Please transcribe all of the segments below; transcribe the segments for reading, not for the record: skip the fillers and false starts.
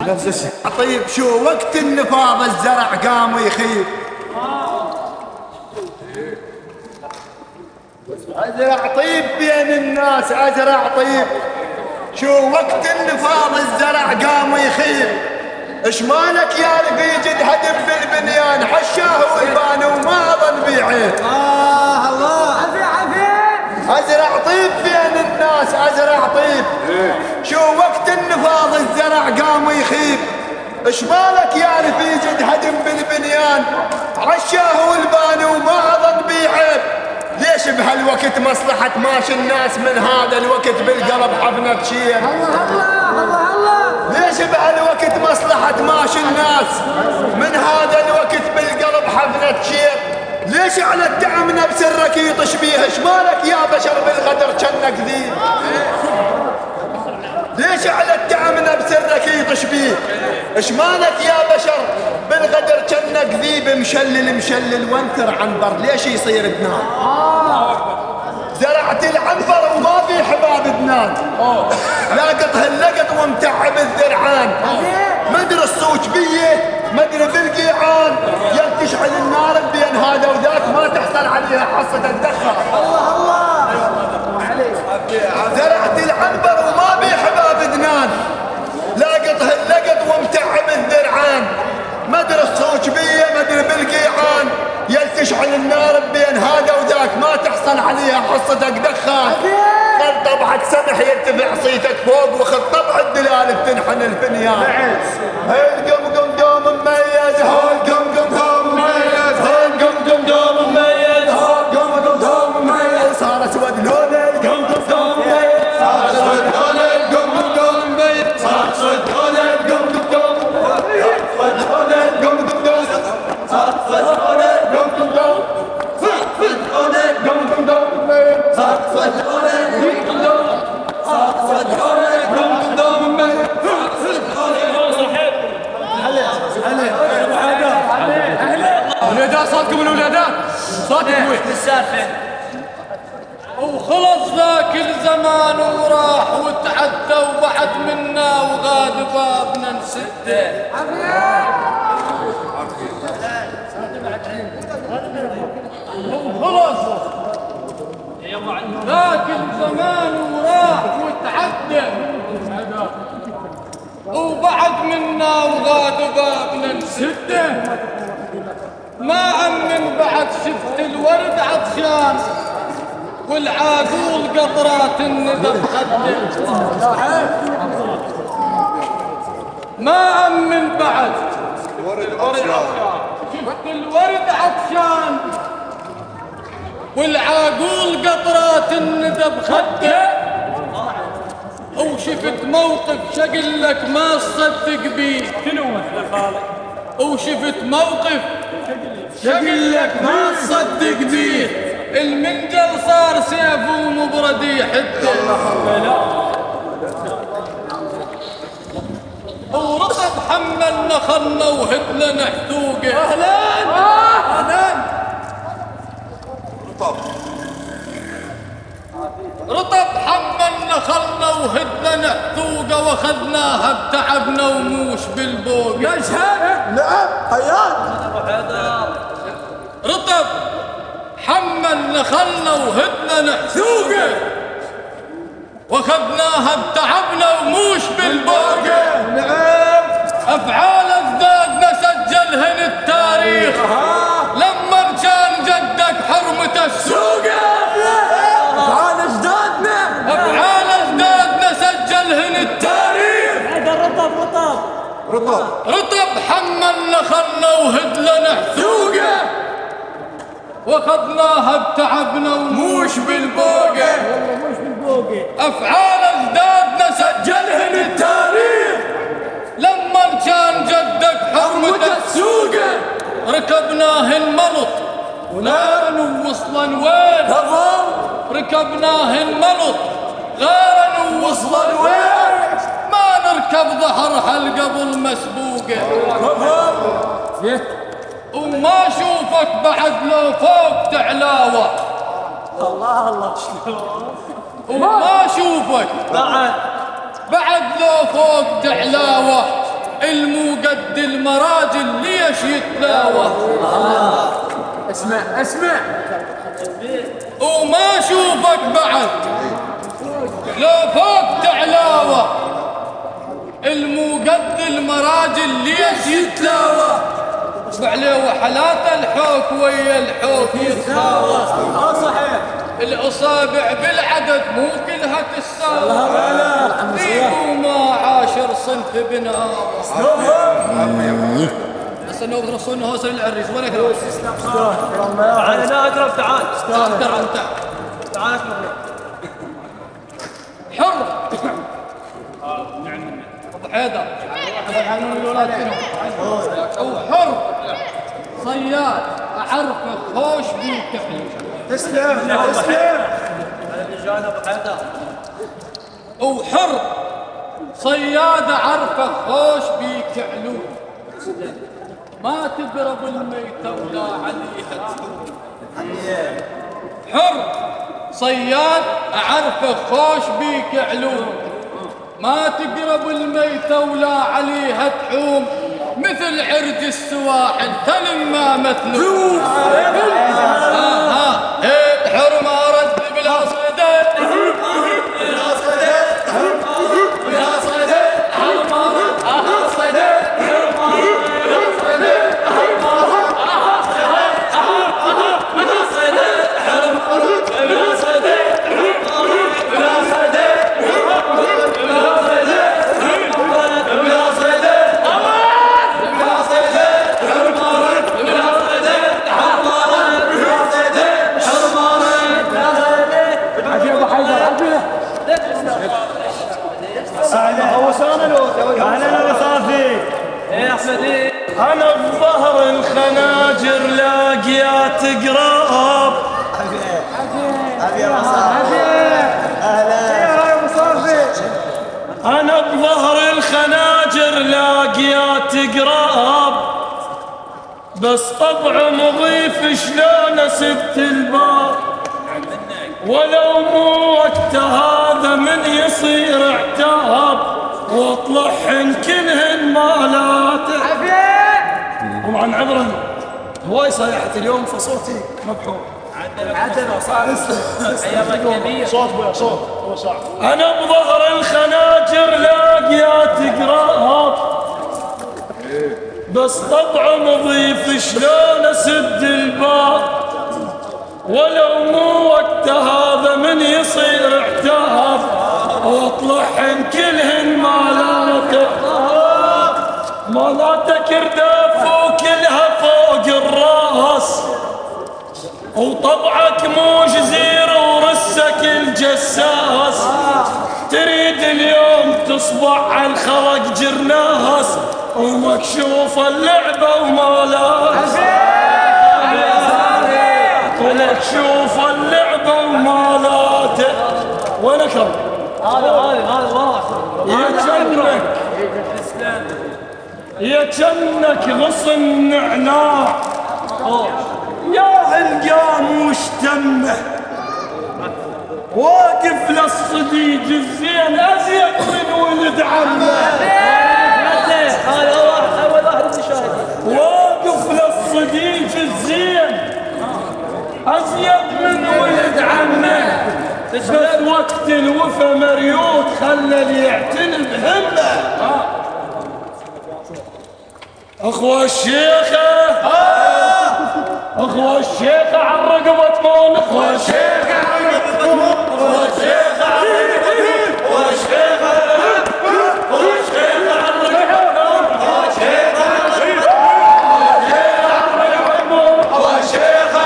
نفس الشيء. طيب شو وقت النفاض الزرع قام يخيب، ازرع طيب بين الناس ازرع طيب. شو وقت النفاض الزرع قام يخيب، اش مالك يا رفيج هدم بالبنيان، حشاه ويبان وما ظن بعين. الله عفي عفي. ازرع طيب بين الناس ازرع طيب. شو وقت النفاض الزرع قام يخيب، اش مالك يا رفيج هدم بالبنيان، عشاه والبان وما ظن بعيب. ليش بهالوقت مصلحة ماشي الناس، من هذا الوقت بالقلب حفنة تشير. الله الله الله الله. ليش بهالوقت مصلحة ماشي الناس، من هذا الوقت بالقلب حفنة تشير. ليش على الدعم بسرك يطش بيه، اش مالك يا بشر بالغدر جنك ذيب. ليش على الدعم بسرك يطش بيه، اش مالك يا بشر بالغدر جنك ذيب. مشلل مشلل وانثر عنبر، ليش يصير بنان. زرعت العنبر وما في حباب بنان، لاقطه اللقط ومتعب الذرعان. مدري الصوت بيه مدري بالقيعان، ينتشعل النار بين هذا وذاك ما تحصل عليها حصة الدخة. الله الله زرعت العنبر وما بي حباب ذنان، لاقطه اللقط ومتعب الذرعان. مدري الصوت بيه مدري بالقيعان، يلتشعل النار بين هذا وذاك ما تحصل عليها حصتك دخان. خذ طبعك سمح يرتفع صيتك فوق، وخذ طبع الدلال بتنحن الفنيان. هيل قم قم دوم مميز، هول قم قم دوم مميز، هول قم قم دوم مميز، هول قم قم دوم مميز. صار اسود لون القم قم دوم مميز، صار اسود لون القم قم دوم مميز، صار اسود لون القم قم دوم مميز، صار اسود لون القم قم دوم، صار اسود لون القم قم دوم، صار اسود لون القم قم دوم، صار اسود لون القم قم دوم، صار اسود لون القم قم دوم. الولادات صوتكم الولادات صوتك قوي. السالفة وخلص ذاك الزمان وراح وتعدى وبعد منا وغاد بابنا نسده. وخلص ذاك الزمان وراح وتعدى وبعد منا وغاد بابنا نسده. ما أمن بعد شفت الورد عطشان، والعاقول قطرات الندى بخده. ما أمن بعد شفت الورد عطشان، والعاقول قطرات الندى بخده. وشفت موقف شقلك ما تصدق بيه، وشفت موقف شقلك ما تصدق بيه. المنجل صار سيف ومبرد يحده، ورطب حملنا خلنا وهدنا حثوقه. اهلا اهلا. رطب حملنا خلنا وهدنا نحثوقه، واخذناها بتعبنا وموش بالبوقه. نشهد. نعم حياك. رطب حملنا خلنا وهدنا نحثوقه، واخذناها بتعبنا وموش بالبوقه. نعم. افعال اجدادنا سجلهن التاريخ، لما كان جدك حرمة السوقه. افعال اجدادنا، افعال اجدادنا سجلهن التاريخ. رطب حملنا خلنا وهدنا نحثوقه، واخذناها بتعبنا وموش بالبوقه. افعال اجدادنا سجلهن التاريخ، لما كان جدك حرمة السوقه. ركبناهن ملط ونار وصلا وين، ركبناهن ملط غارا ووصلا وين. ما نركب ظهرها القبل مسبوقه، وما اشوفك بعد لو فوق تعلاوه. الله الله. وما اشوفك بعد لو فوق تعلاوه. قد المراجل ليش يتلاوى؟ اسمع وما اشوفك بعد لو فوق تعلاوة، المو قد المراجل ليش يتلاوى؟ عليه وحالات الحوك ويا الحوك يتساوى. صحيح الأصابع بالعدد مو كلها تساوى، فيه ما عاشر صنف بناوة. هسه نوبة رسولنا هو سوي العريس وينك يا تعال هنا اقرب. تعال انت تعال اقرب. حر ابو حيدر وحر صياد اعرفه خوش بالكحل. تسلم وحر صياد اعرفه خوش بيك علوم، ما تقرب الميتة ولا عليها تسوم. حر صياد اعرفه خوش بيك علوم، ما تقرب الميتة ولا عليها تحوم، مثل عرج السواحل ثلم ما مثلوم. حر ما رد بلا صدى بلا صدى بلا صدى، حر ما رد صدى بلا صدى، حر ما رد صدى بلا صدى، حر ما رد بلا صدى بلا صدى بلا صدى، بلا صدى بلا صدى، حر ما رد بلا صدى، حر ما رد بلا صدى، حر ما رد بلا صدى. عافية ابو حيدر عافية. هو سامر انا صافي. ايه احمد أنا بظهر الخناجر لاقيات قراب، أنا بظهر الخناجر لاقيات قراب، بس طبع مضيف شلون اسد الباب، ولو مو وقت هذا من يصير اعتاب، واطلعهن كلهن مالاته. طبعا عذرا هواي صيحت اليوم فصوتي مبحور. صوت ويا صوت هو صعب. انا بظهر الخناجر لاقيات قراب، بس طبع مضيف شلون اسد الباب، ولو مو وقت هذا من يصير اعتاب، واطلعهن كلهن مالاته كرداف وكلها فوق الراس، وطبعك مو جزير ورسك الجساس، تريد اليوم تصبح على الخلق جرناس، ومكشوف اللعبة ومالاس، ومكشوف اللعبة ومالاته. وينك هذا واضح. يا جنك غصن نعناع، يا هالقام وش تمه، واقف للصديق الزين ازيد من ولد عمه، هذا اول واحد المشاهدين. واقف للصديق الزين ازيد من ولد عمه، بس وقت الوفا مريوت خلى اللي يعتني بهمه. اخوة الشيخة اخوة الشيخة عالرقبة مون، اخوة الشيخة عالرقبة مون، اخوة الشيخة عالرقبة مون، اخوة الشيخة اخوة الشيخة عالرقبة مون، اخوة الشيخة عالرقبة مون، اخوة الشيخة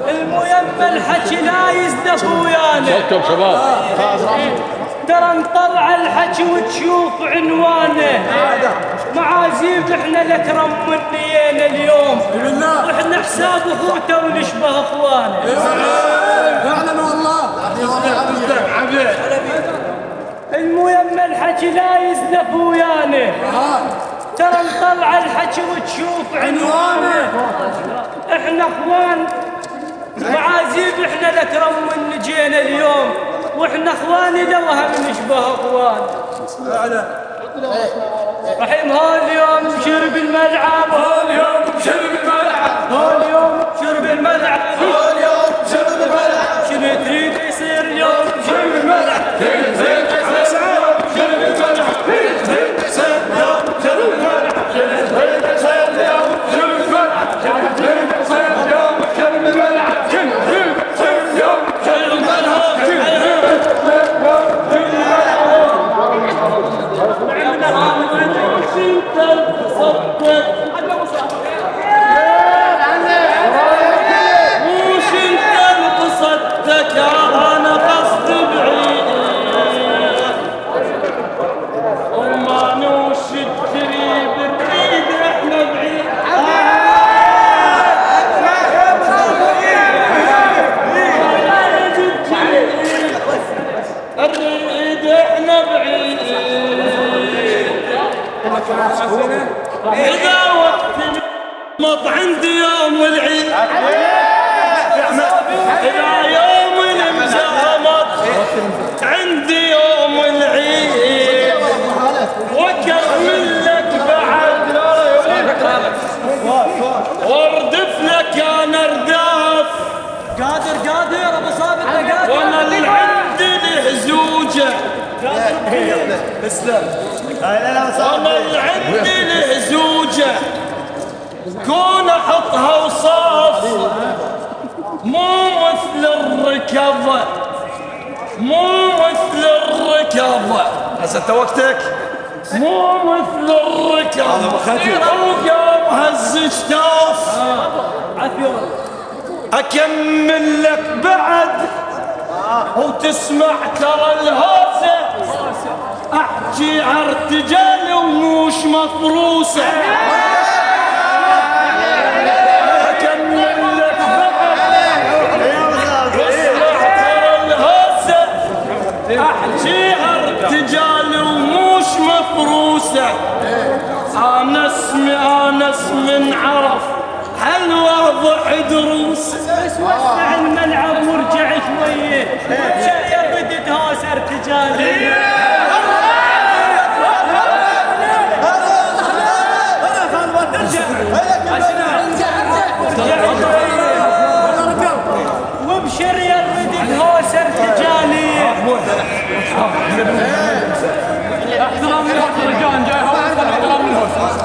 الميمة الحكي لا يزدف ويانا صوتكم شباب. ترى نطلع الحكي وتشوف عنوانه معازيب احنا لك رمنينا اليوم واحنا حساب اخوته ونشبه اخوانه. فعلا والله. الميمة الحكي لا يزدف ويانا ترى نطلع الحكي وتشوف عنوانه احنا اخوان معازيب احنا لك رمن جينا اليوم واحنا اخواني لو هم نشبه اخوان. رحيم هاليوم شرب الملعب هاليوم شرب الملعب هاليوم شرب الملعب هاليوم شرب الملعب شنو تريد يصير اليوم شرب الملعب شرب الملعب شرب الملعب شرب الملعب شرب الملعب إذا وقت مط عندي يوم العيد إذا يوم المزامط عندي يوم العيد وأكمل لك بعد واردف لك أنا أرداف قادر ابو صابر قادر وأنا اللي عندي له زوجة وانا اللي عندي له زوجة كون احطها وصاف مو مثل الركضة مو مثل الركضة هسه انت وقتك مو مثل الركضة وقام هز شتاف اكمل لك بعد وتسمع ترى الهوسة احكي ارتجال وموش مفروسة اكمل لك بعد واسمع ترى الهوسة احكي ارتجال وموش مفروسة انا اسمي عرف هل واضح دروس بس وسع الملعب وارجع شويه شيء بدت هاس ارتجالي وابشر يا بدت هاس ارتجالي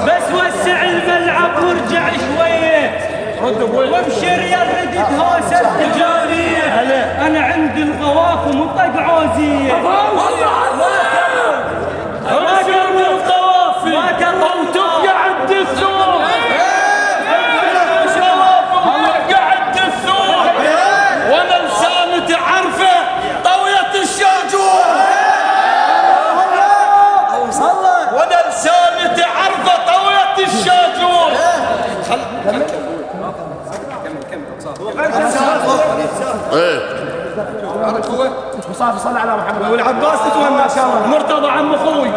بس وسع الملعب وارجع شويه وابشر يا ردت هوسه التجاريه انا عندي الغواف ومطق عوزيه ما كان القوافي او تقعد الثوب قعد الثوب وانا لساني تعرفه طوية الشاجور وانا لساني تعرفه طوية الشاجور مصطفى صلى على محمد والعباس تتولى ان شاء الله مرتضى عم اخوي